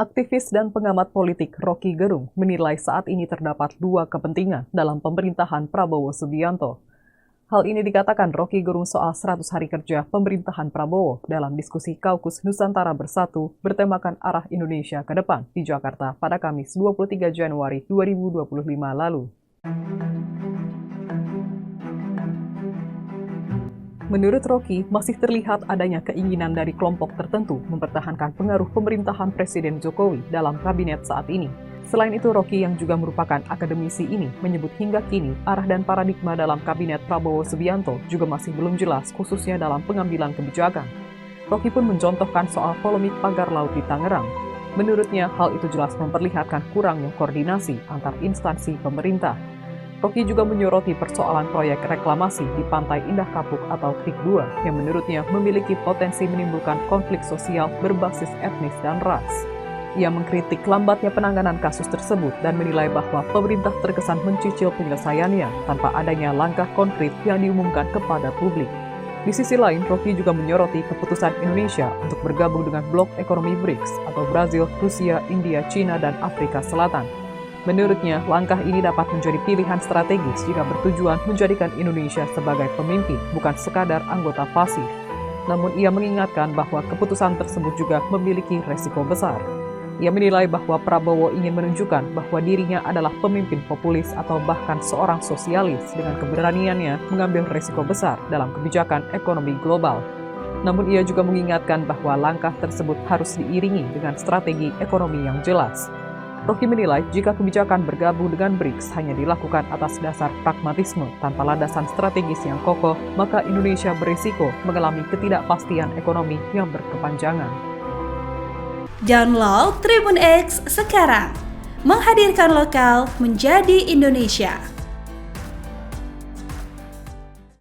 Aktivis dan pengamat politik Roky Gerung menilai saat ini terdapat dua kepentingan dalam pemerintahan Prabowo Subianto. Hal ini dikatakan Roky Gerung soal 100 hari kerja pemerintahan Prabowo dalam diskusi Kaukus Nusantara Bersatu bertemakan arah Indonesia ke depan di Jakarta pada Kamis 23 Januari 2025 lalu. Menurut Roky, masih terlihat adanya keinginan dari kelompok tertentu mempertahankan pengaruh pemerintahan Presiden Jokowi dalam kabinet saat ini. Selain itu, Roky yang juga merupakan akademisi ini menyebut hingga kini arah dan paradigma dalam kabinet Prabowo Subianto juga masih belum jelas khususnya dalam pengambilan kebijakan. Roky pun mencontohkan soal polemik pagar laut di Tangerang. Menurutnya, hal itu jelas memperlihatkan kurangnya koordinasi antar instansi pemerintah. Roky juga menyoroti persoalan proyek reklamasi di Pantai Indah Kapuk atau TIK 2 yang menurutnya memiliki potensi menimbulkan konflik sosial berbasis etnis dan ras. Ia mengkritik lambatnya penanganan kasus tersebut dan menilai bahwa pemerintah terkesan mencicil penyelesaiannya tanpa adanya langkah konkret yang diumumkan kepada publik. Di sisi lain, Roky juga menyoroti keputusan Indonesia untuk bergabung dengan blok ekonomi BRICS atau Brazil, Rusia, India, China, dan Afrika Selatan. Menurutnya, langkah ini dapat menjadi pilihan strategis jika bertujuan menjadikan Indonesia sebagai pemimpin, bukan sekadar anggota pasif. Namun ia mengingatkan bahwa keputusan tersebut juga memiliki resiko besar. Ia menilai bahwa Prabowo ingin menunjukkan bahwa dirinya adalah pemimpin populis atau bahkan seorang sosialis dengan keberaniannya mengambil resiko besar dalam kebijakan ekonomi global. Namun ia juga mengingatkan bahwa langkah tersebut harus diiringi dengan strategi ekonomi yang jelas. Roky menilai jika kebijakan bergabung dengan BRICS hanya dilakukan atas dasar pragmatisme tanpa landasan strategis yang kokoh, maka Indonesia berisiko mengalami ketidakpastian ekonomi yang berkepanjangan. Download Tribun X sekarang, menghadirkan lokal menjadi Indonesia.